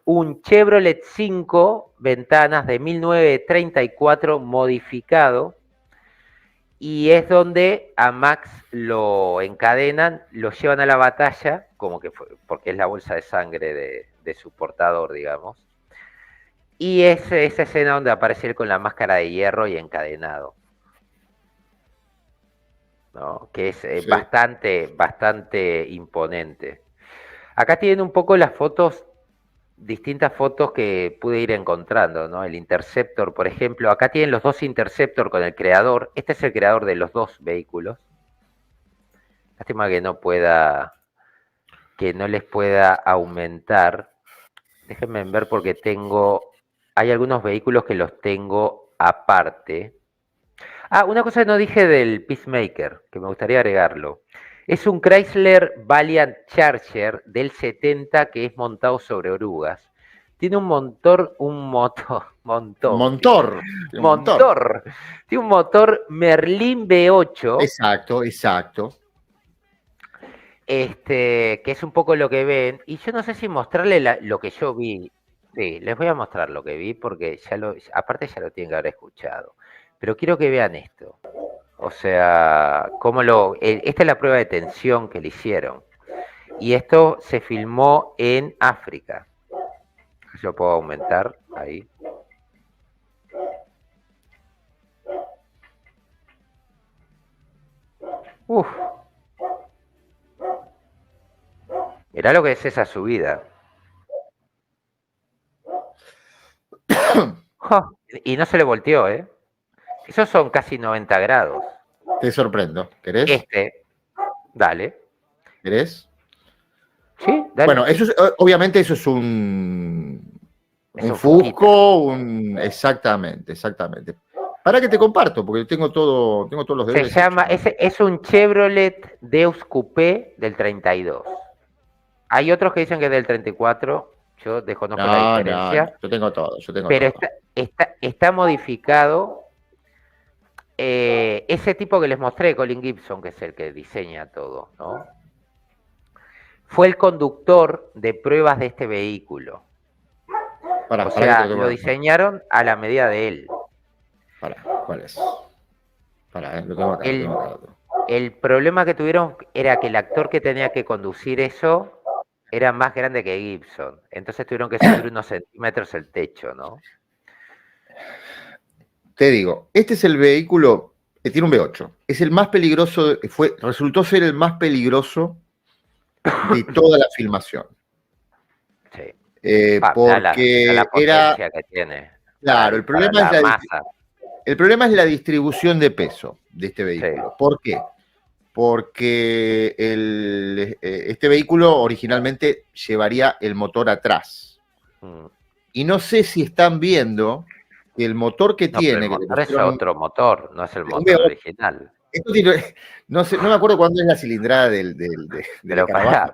un Chevrolet 5 ventanas de 1934 modificado, y es donde a Max lo encadenan, lo llevan a la batalla, como que fue, porque es la bolsa de sangre de su portador, digamos. Y es esa escena donde aparece él con la máscara de hierro y encadenado, ¿no? Que es Sí. bastante imponente. Acá tienen un poco las fotos, distintas fotos que pude ir encontrando, ¿no? El Interceptor, por ejemplo, acá tienen los dos Interceptor con el creador. Este es el creador de los dos vehículos. Lástima que no les pueda aumentar. Déjenme ver porque hay algunos vehículos que los tengo aparte. Ah, una cosa que no dije del Peacemaker, que me gustaría agregarlo. Es un Chrysler Valiant Charger del 70 que es montado sobre orugas. Tiene Montor. Tiene un montón. montor. Tiene un motor Merlin V8, Exacto, exacto. que es un poco lo que ven. Y yo no sé si mostrarle lo que yo vi. Sí, les voy a mostrar lo que vi porque aparte ya lo tienen que haber escuchado. Pero quiero que vean esto. O sea, esta es la prueba de tensión que le hicieron. Y esto se filmó en África. Yo puedo aumentar ahí. Uf, mirá lo que es esa subida. Ja, y no se le volteó, ¿eh? Esos son casi 90 grados. Te sorprendo. ¿Querés? Este, dale. ¿Querés? Sí, dale, Bueno, sí. obviamente eso es Es un un Fusquita. Fusco, exactamente, exactamente. Para que te comparto, porque tengo todos los Se deberes hechos, llama, ¿no? es un Chevrolet Deus Coupé del 32. Hay otros que dicen que es del 34. Yo desconozco la No, no, no, diferencia. yo tengo todo, yo tengo Pero todo. está modificado. Ese tipo que les mostré, Colin Gibson, que es el que diseña todo, ¿no? Fue el conductor de pruebas de este vehículo. O Para que te sea, lo lo tengo. diseñaron a la medida de él. ¿Cuál es? Lo tengo acá, lo tengo El, acá. el problema que tuvieron era que el actor que tenía que conducir eso era más grande que Gibson. Entonces tuvieron que subir unos centímetros el techo, ¿no? Te digo, este es el vehículo, tiene un V8. Es el más peligroso, resultó ser el más peligroso de toda la filmación. Sí. Mirá la Porque era, potencia que tiene claro, para la masa. el problema es la distribución de peso de este Sí. vehículo. ¿Por qué? Porque este vehículo originalmente llevaría el motor atrás. Mm. Y no sé si están viendo que el motor que No, pero el tiene, que le motor es pusieron otro motor, no es el un motor V8, original. no sé, no me acuerdo cuándo es la cilindrada del Pero escarabajo.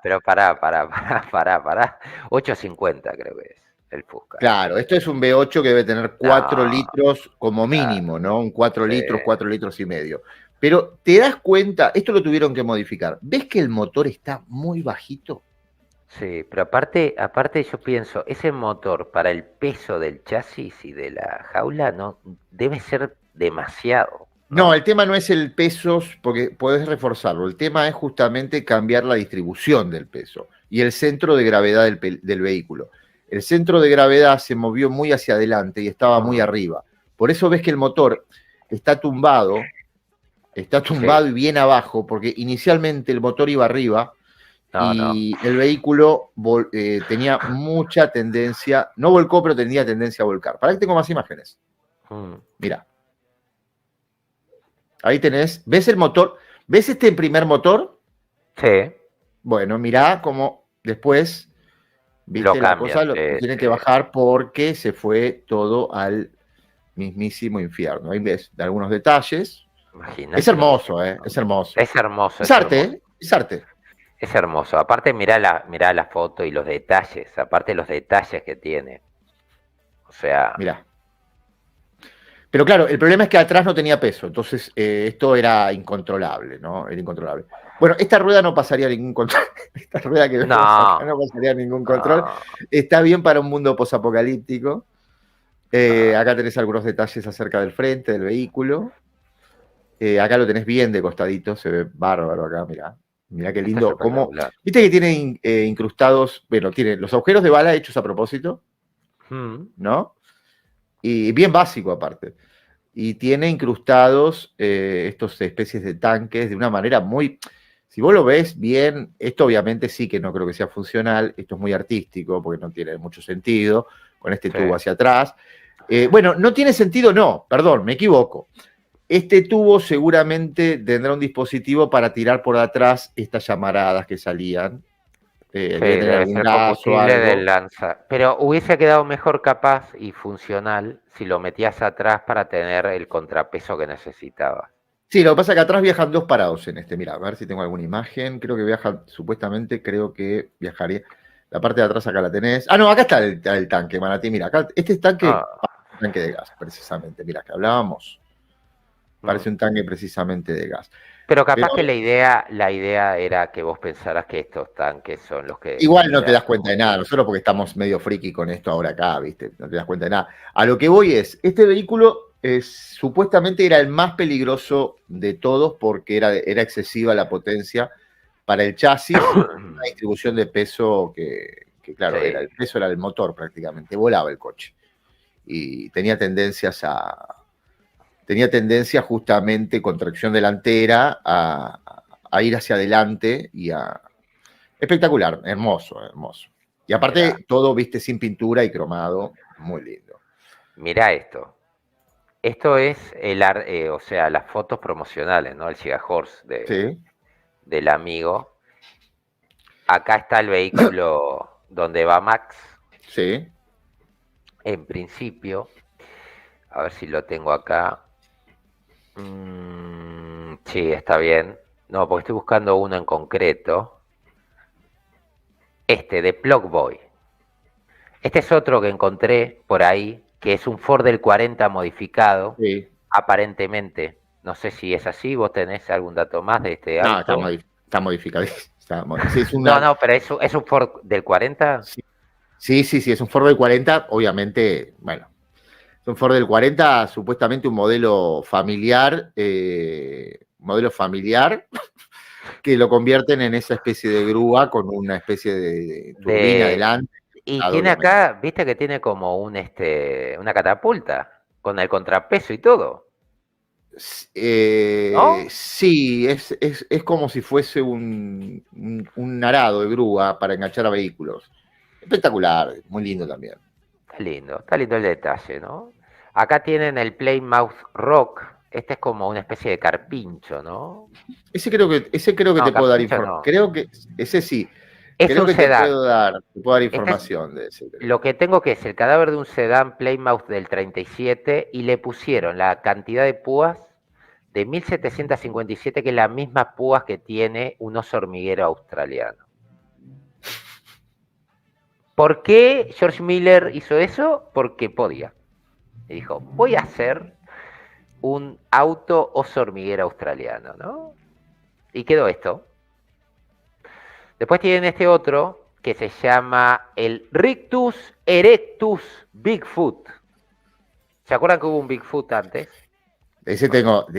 pará. 850 creo que es el Fusca. Claro, esto es un V8 que debe tener 4 No, litros como claro. mínimo, ¿no? Un 4 Sí, litros, 4 litros y medio. Pero te das cuenta, esto lo tuvieron que modificar. ¿Ves que el motor está muy bajito? sí, pero aparte yo pienso, ese motor para el peso del chasis y de la jaula no debe ser demasiado, No, el ¿no? tema no es el peso, porque podés reforzarlo. El tema es justamente cambiar la distribución del peso y el centro de gravedad del vehículo. El centro de gravedad se movió muy hacia adelante y estaba muy Mm, arriba. Por eso ves que el motor está sí, tumbado y bien abajo, porque inicialmente el motor iba arriba no. y el vehículo tenía mucha tendencia, no volcó, pero tenía tendencia a volcar. Para que tengo más imágenes. Mm, Mira. Ahí tenés, ¿ves el motor? ¿Ves este primer motor? sí, Bueno, mirá cómo después, lo viste la cosa, cambian, lo sí, tienen sí. que bajar porque se fue todo al mismísimo infierno. Ahí ves de algunos detalles. Es Imagínate lo que es hermoso, eso, ¿eh? Es ¿no? hermoso. Es hermoso, Es es arte, hermoso. ¿eh? Es arte. Es hermoso. Aparte, mirá la foto y los detalles. Aparte, los detalles que tiene. O sea, Mirá. Pero claro, el problema es que atrás no tenía peso, entonces esto era incontrolable, ¿no? Era incontrolable. Bueno, esta rueda no pasaría ningún control. Esta rueda que vemos acá No, no pasaría ningún control. no, Está bien para un mundo posapocalíptico. no. Acá tenés algunos detalles acerca del frente del vehículo. Acá lo tenés bien de costadito, se ve bárbaro acá, mirá. Mirá qué Esto es lindo. Cómo, espectacular. viste que tiene incrustados, bueno, tiene los agujeros de bala hechos a propósito, Mm, ¿no? Y bien básico aparte. Y tiene incrustados estos especies de tanques de una manera muy... Si vos lo ves bien, esto obviamente sí que no creo que sea funcional, esto es muy artístico porque no tiene mucho sentido, con este sí. tubo hacia atrás. Bueno, no tiene sentido, no, perdón, me equivoco. Este tubo seguramente tendrá un dispositivo para tirar por atrás estas llamaradas que salían. Sí, Debe tener debe algún ser lazo o combustible del algo. lanza. Pero hubiese quedado mejor capaz y funcional si lo metías atrás para tener el contrapeso que necesitabas. Sí, lo que pasa es que atrás viajan dos parados en este. Mira, a ver si tengo alguna imagen. Creo que viaja, supuestamente, creo que viajaría. La parte de atrás acá la tenés. Ah, no, acá está el tanque, Manatí. Mira, acá, este es Ah, tanque de gas, precisamente. Mira, que hablábamos. mm. Parece un tanque precisamente de gas. Pero Pero capaz que la idea era que vos pensaras que estos tanques son los que igual no te liberan das cuenta de nada. combustible. Nosotros porque estamos medio friki con esto ahora acá, ¿viste? No te das cuenta de nada. A lo que voy es, este vehículo supuestamente era el más peligroso de todos porque era excesiva la potencia para el chasis, una distribución de peso claro, Sí, el peso era el motor prácticamente, volaba el coche. Y tenía tendencia justamente con tracción delantera a ir hacia adelante y a... Espectacular, hermoso, hermoso. Y mira, aparte, todo, viste, sin pintura y cromado, muy lindo. mira esto. Esto es o sea, las fotos promocionales, ¿no? El Giga Horse Sí, del amigo. Acá está el vehículo donde va Max, sí. en principio. A ver si lo tengo acá. Sí, está bien. No, porque estoy buscando uno en concreto. Este, de Plug Boy. Este es otro que encontré por ahí, que es un Ford del 40 modificado, Sí. aparentemente. No sé si es así, vos tenés algún dato más de este No, auto. está modificado. Sí, es No, una, no, pero es un Ford del 40. sí, sí, es un Ford del 40, obviamente, bueno, es un Ford del 40, supuestamente modelo familiar, que lo convierten en esa especie de grúa con una especie de turbina De, adelante, y tiene obviamente. acá, viste que tiene como una catapulta con el contrapeso y todo, ¿no? Sí, es como si fuese un arado de grúa para enganchar a vehículos. Espectacular, muy lindo también. Está lindo el detalle, ¿no? Acá tienen el Plymouth Rock. Este es como una especie de carpincho, ¿no? Ese creo que No, te puedo dar carpincho información. no. Creo que, ese sí, Es creo un que sedán. te puedo dar Este es información de ese, creo. lo que tengo que es el cadáver de un sedán Plymouth del 37 y le pusieron la cantidad de púas de 1757, que es la misma púas que tiene un oso hormiguero australiano. ¿Por qué George Miller hizo eso? Porque podía. Y dijo, voy a hacer un auto oso hormiguero australiano, ¿no? Y quedó esto. Después tienen este otro que se llama el Rictus erectus Bigfoot. ¿Se acuerdan que hubo un Bigfoot antes? De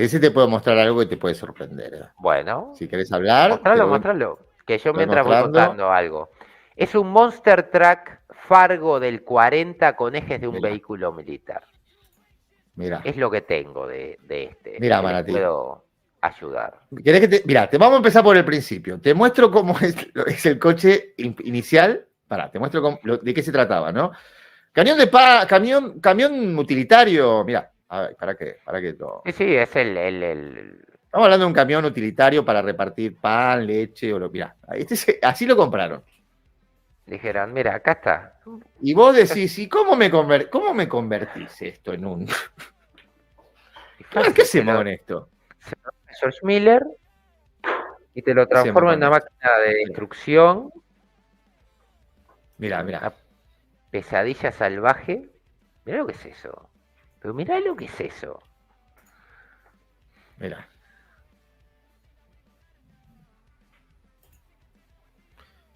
ese te puedo mostrar algo que te puede sorprender. Bueno, Si querés hablar, mostralo, mostralo. Que yo estoy mientras voy mostrando. contando algo. Es un Monster Truck Fargo del 40 con ejes de un Mira, vehículo militar. mira, Es lo que tengo de este, mira, que les Manatí. puedo ayudar. Mirá, te vamos a empezar por el principio. Te muestro cómo es el coche inicial. Pará, te muestro de qué se trataba, ¿no? Camión utilitario. Mira, a ver, para que lo. Sí, sí, es Estamos hablando de un camión utilitario para repartir pan, leche o lo. Mirá, así lo compraron. dijeron, mira, acá está. Y vos decís, ¿y cómo me convertís esto en un. Y ¿Qué fácil, hacemos con esto? se lo hace George Miller y te lo ¿Qué hacemos transforma en con una esto? máquina de Mirá, destrucción, mirá. una pesadilla salvaje. Mira lo que es eso. Pero mirá lo que es eso. Mira.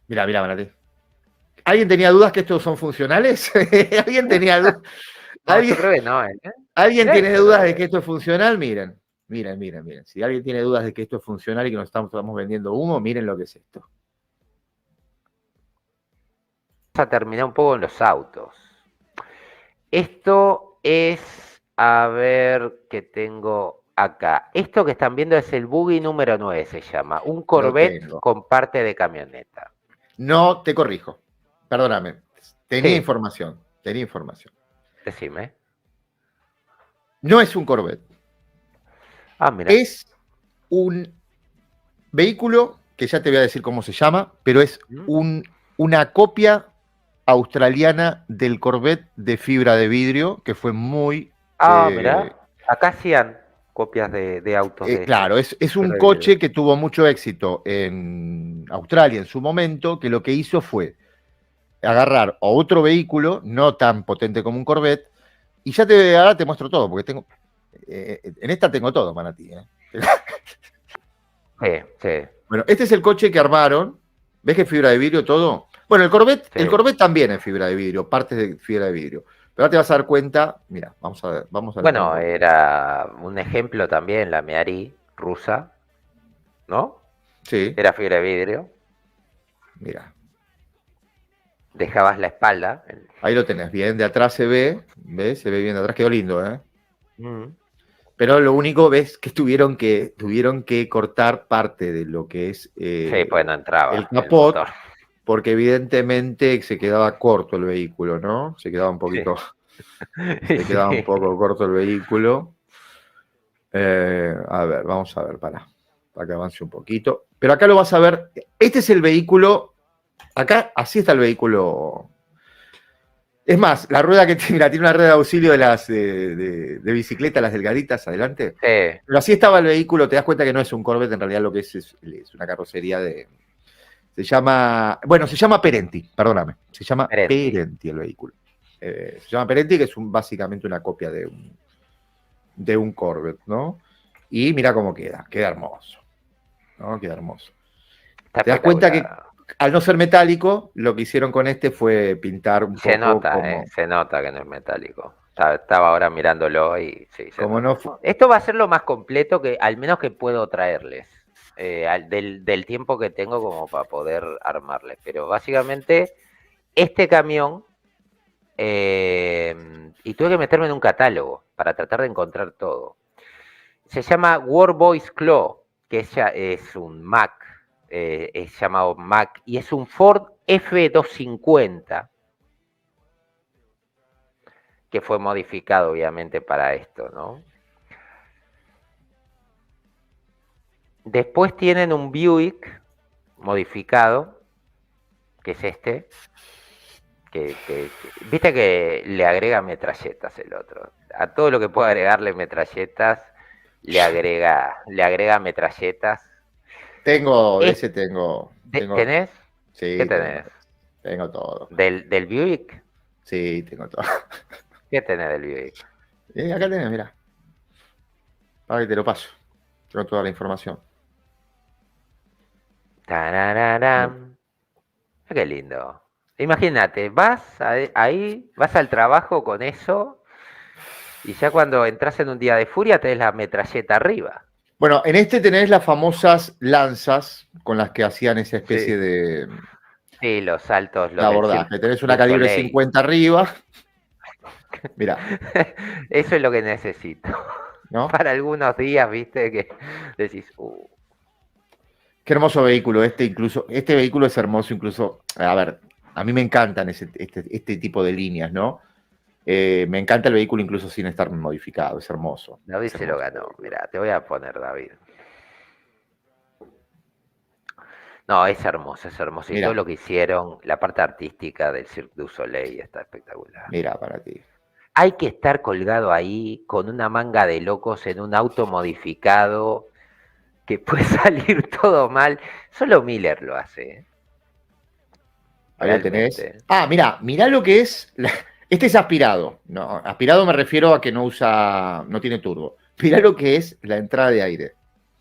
Mira, mira, Manati. ¿Alguien tenía dudas que estos son funcionales? ¿Alguien tenía dudas? No, ¿Alguien, yo creo que no, ¿eh? ¿alguien Mirá tiene eso, dudas de que esto es funcional? Miren, miren, miren, miren. Si alguien tiene dudas de que esto es funcional y que nos estamos vendiendo humo, miren lo que es esto. Vamos a terminar un poco en los autos. Esto es, a ver qué tengo acá. Esto que están viendo es el Buggy número 9, se llama. Un Lo Corvette tengo. con parte de camioneta. No te corrijo. Perdóname. Tenía Sí, información. Tenía información. decime. No es un Corvette. Ah, mira. Es un vehículo que ya te voy a decir cómo se llama, pero es ¿Mm? una copia australiana del Corvette de fibra de vidrio que fue muy... Ah, mira. Acá hacían copias de autos de esos. claro, es un Pero de vidrio. coche que tuvo mucho éxito en Australia en su momento, que lo que hizo fue agarrar otro vehículo, no tan potente como un Corvette, y ahora te muestro todo, porque en esta tengo todo, Manatí. Sí, sí, Bueno, este es el coche que armaron, ¿ves que es fibra de vidrio todo? Bueno, el sí. Corvette también es fibra de vidrio, partes de fibra de vidrio, pero ahora te vas a dar cuenta, mira, vamos a alentar un Bueno, poquito. era un ejemplo también la Meari rusa, ¿no? Sí, Era fibra de vidrio. mira, Dejabas la espalda. ahí lo tenés, bien, de atrás se ve, ¿ves? Se ve bien de atrás, quedó lindo, ¿eh? Mm. Pero lo único, ves, que tuvieron que cortar parte de lo que es Sí, pues no el entraba el motor. capot, porque evidentemente se quedaba corto el vehículo, ¿no? Se quedaba un Sí. poquito, se quedaba un Sí. poco corto el vehículo. A ver, vamos a ver, para que avance un poquito. Pero acá lo vas a ver. Este es el vehículo. Acá, así está el vehículo. Es más, la rueda que mira, tiene una rueda de auxilio de bicicleta, las delgaditas adelante. Sí. Pero así estaba el vehículo. Te das cuenta que no es un Corvette, en realidad lo que es una carrocería de. Se llama Perenti, perdóname. Se llama Parenti. Perenti el vehículo. Se llama Perenti, que es básicamente una copia de un Corvette, ¿no? Y mira cómo queda hermoso, ¿no? Queda hermoso. Está Te das cuenta que espectacular. al no ser metálico, lo que hicieron con este fue pintar un poco Se nota que no es metálico. Estaba ahora mirándolo y sí, se como no nota. Esto va a ser lo más completo que, al menos que puedo traerles. Del tiempo que tengo como para poder armarles. Pero básicamente, este camión, y tuve que meterme en un catálogo para tratar de encontrar todo. Se llama Warboys Claw, que es un Mac, es llamado Mac, y es un Ford F250, que fue modificado obviamente para esto, ¿no? Después tienen un Buick modificado, que es este, viste que le agrega metralletas el otro. A todo lo que pueda agregarle metralletas, le agrega metralletas. tengo, de Es, ese tengo, ¿Tenés? ¿Qué sí, tenés? tengo todo. ¿Del Buick? Sí, tengo todo. ¿Qué tenés del Buick? Acá tenés, mira, para que te lo paso. Tengo toda la información. Tarararán. Qué lindo. Imagínate, ahí, vas al trabajo con eso y ya cuando entras en un día de furia tenés la metralleta arriba. Bueno, en este tenés las famosas lanzas con las que hacían esa especie Sí. de Sí, los saltos, los del abordaje. Cirque Tenés una du calibre Soleil. 50 arriba. Mira, Eso es lo que necesito. ¿no? Para algunos días, viste, que decís, Qué hermoso vehículo este vehículo es hermoso incluso, a ver, a mí me encantan este tipo de líneas, ¿no? Me encanta el vehículo incluso sin estar modificado, David es se lo hermoso el ganó. vehículo. Mira, te voy a poner, David. No, es hermoso, es hermoso. Y todo Mira, lo que hicieron, la parte artística del Cirque du Soleil está espectacular. mira para ti. Hay que estar colgado ahí con una manga de locos en un auto modificado que puede salir todo mal. Solo Miller lo hace, ¿eh? Ahí lo tenés. Realmente. Ah, mira lo que es Este es aspirado. No, aspirado me refiero a que no tiene turbo. Mirá lo que es la entrada de aire.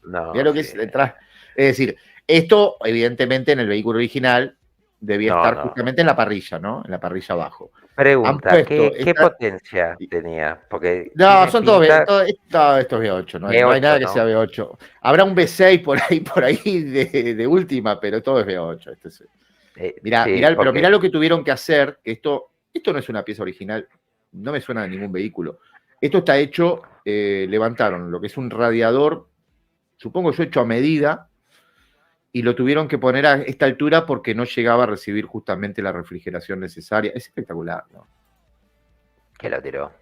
Mirá No, lo que sí. es la entrada. Es decir, esto, evidentemente, en el vehículo original debía No, estar no. justamente en la parrilla, ¿no? En la parrilla abajo. Han Pregunta, puesto ¿qué esta. potencia tenía? Porque No, tiene son todos pinta todo esto es V8, no hay nada V8, que sea ¿no? V8. Habrá un V6 por ahí de última, pero todo es V8. Sí, Pero mirá porque lo que tuvieron que hacer, que esto no es una pieza original, no me suena a ningún vehículo. Esto está hecho, levantaron lo que es un radiador, supongo yo hecho a medida, y lo tuvieron que poner a esta altura porque no llegaba a recibir justamente la refrigeración necesaria. Es espectacular, ¿no? ¿qué lo tiró?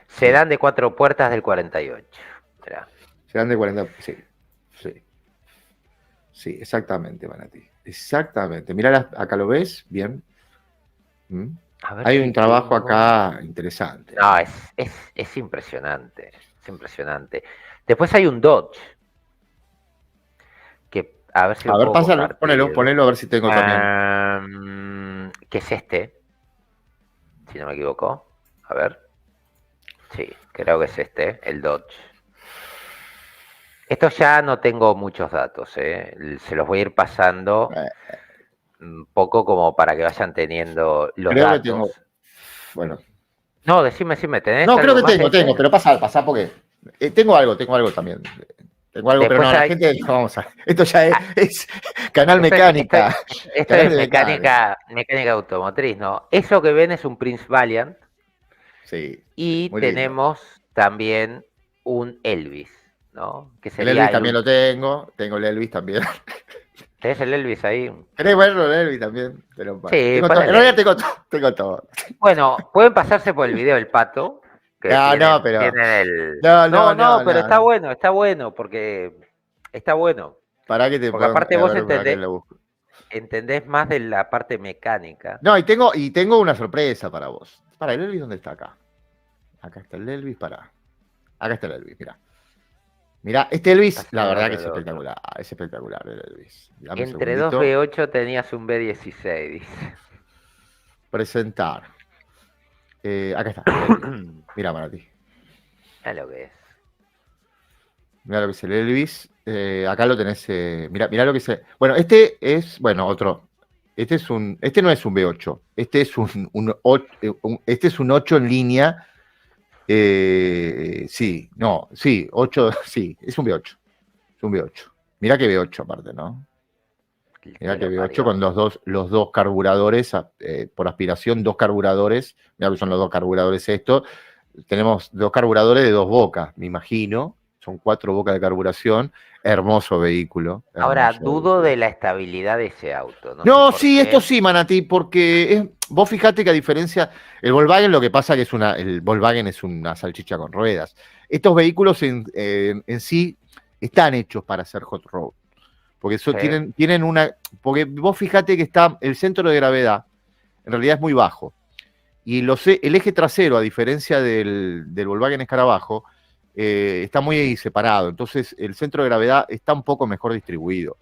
Sedán de 4 puertas del 48. Mirá. Se dan de 40, sí, sí, sí, exactamente, Manati. Exactamente. Mirá, acá lo ves, bien. ¿Mm? A ver Hay si un trabajo tengo. acá interesante. No, es impresionante. Es impresionante. Después hay un Dodge, que a ver si A lo ver, puedo pásalo, compartir. ponelo a ver si tengo también. Que es este, si no me equivoco. A ver. Sí, creo que es este, el Dodge. Esto ya no tengo muchos datos, ¿eh? Se los voy a ir pasando Eh, un poco como para que vayan teniendo los Creo que tengo. datos. Bueno. No, decime, ¿tenés No, creo algo que más de tengo, ese? pero pasá porque. Tengo algo también. Tengo algo, pero Después no, la hay. gente, vamos a. Esto ya Ah, es canal esto es, mecánica. esto Canal es de mecánica. mecánica automotriz, ¿no? Eso que ven es un Prince Valiant Sí, sí, y muy lindo. tenemos también un Elvis, ¿no? Que El Elvis sería el también lo último. tengo el Elvis también. ¿Tenés el Elvis ahí? ¿Querés verlo el Elvis también? Sí, Tengo todo, en ponele realidad Elvis. tengo todo. Bueno, pueden pasarse por el video del pato, que No, no, pero. tienen el. No, no, No, no, no, pero no. está bueno, porque está bueno. Para que te Porque puedan. aparte A vos ver, para que lo busco. entendés más de la parte mecánica. No, y tengo una sorpresa para vos. Para, ¿el Elvis dónde está acá? Acá está el Elvis, Acá está el Elvis, mira. Mira, este Elvis, la Pasame verdad que otro. es espectacular el Elvis. Dame un Entre dos segundito. V8 tenías un B16, dice. Presentar. Acá está, el Elvis. Mira, para ti. Es lo que es. Mira lo que es el Elvis. Acá lo tenés. Mira lo que es. Bueno, este es, bueno, otro. Este no es un V8. Este es un 8 en línea. Sí, no, sí, 8, sí, es un V8. Es un V8. Mira que V8 aparte, ¿no? Mira Que que lo V8 parió. con los dos carburadores, por aspiración, dos carburadores. Mira que son los dos carburadores esto. Tenemos dos carburadores de dos bocas, me imagino. Son 4 bocas de carburación. Hermoso vehículo. Ahora, Hermoso dudo vehículo. de la estabilidad de ese auto. No sé No, por sí, esto qué. sí, Manatí, porque vos fijate que a diferencia, el Volkswagen lo que pasa que el Volkswagen es una salchicha con ruedas. Estos vehículos en sí están hechos para hacer hot rod, porque Sí. porque vos fijate que el centro de gravedad en realidad es muy bajo, y el eje trasero, a diferencia del Volkswagen Escarabajo, está muy separado, entonces el centro de gravedad está un poco mejor distribuido.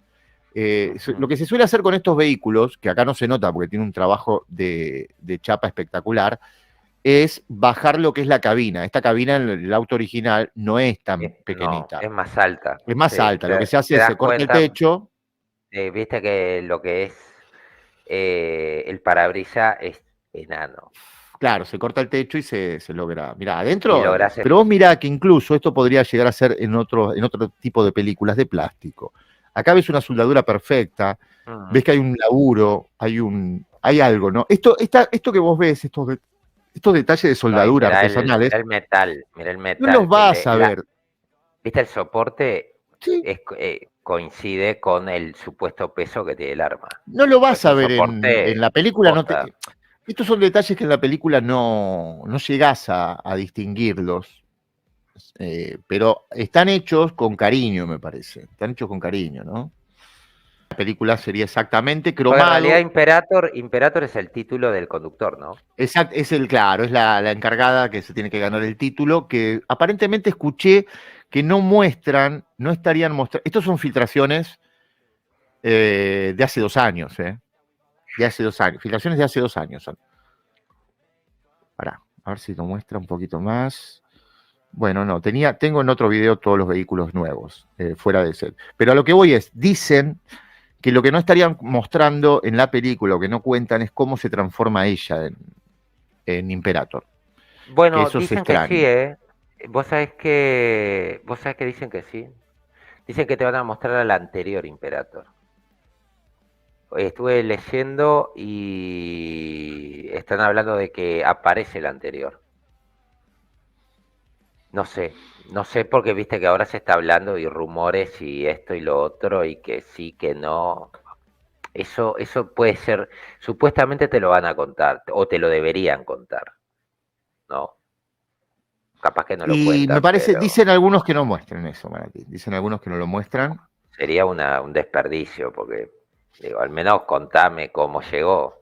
Lo que se suele hacer con estos vehículos, que acá no se nota porque tiene un trabajo de chapa espectacular, es bajar lo que es la cabina. Esta cabina en el auto original no es tan No, pequeñita, es más alta. es más Sí, alta. Lo que se hace te es das se corta el cuenta. techo, Viste que lo que es el parabrisas es enano. claro, se corta el techo y se logra. Mirá, Y adentro, lográs. pero vos mirá que incluso esto podría llegar a ser en otro tipo de películas de plástico. Acá ves una soldadura perfecta, ves que hay un laburo, hay algo, ¿no? Esto que vos ves, estos detalles de No, y soldadura artesanales, mira el no los metal. vas a ver. ¿Viste el soporte? Sí, Coincide con el supuesto peso que tiene el arma. no lo Pues vas es a un ver en soporte la película. posta. Estos son detalles que en la película no llegás a distinguirlos, pero están hechos con cariño, me parece. Están hechos con cariño, ¿no? La película sería exactamente Porque en realidad cromado. Imperator es el título del conductor, ¿no? Claro, es la encargada que se tiene que ganar el título, que aparentemente escuché que no estarían mostrando. Estos son filtraciones de hace 2 años, de hace 2 años, filtraciones de hace 2 años son. Pará, a ver si lo muestra un poquito más. Bueno, no, tengo en otro video todos los vehículos nuevos, fuera de set. Pero a lo que voy es, dicen que lo que no estarían mostrando en la película, o que no cuentan, es cómo se transforma ella en Imperator. Que Bueno, eso se dicen que sí, extraña. ¿eh? Vos sabés que dicen que sí. Dicen que te van a mostrar al anterior Imperator. Estuve leyendo y están hablando de que aparece el anterior. No sé, no sé porque viste que ahora se está hablando y rumores y esto y lo otro y que sí, que no. Eso puede ser, supuestamente te lo van a contar o te lo deberían contar, ¿no? Capaz que no lo Y me cuentan, parece, pero dicen algunos que no muestren eso, Manati. Dicen algunos que no lo muestran. sería un desperdicio porque, digo, al menos contame cómo llegó.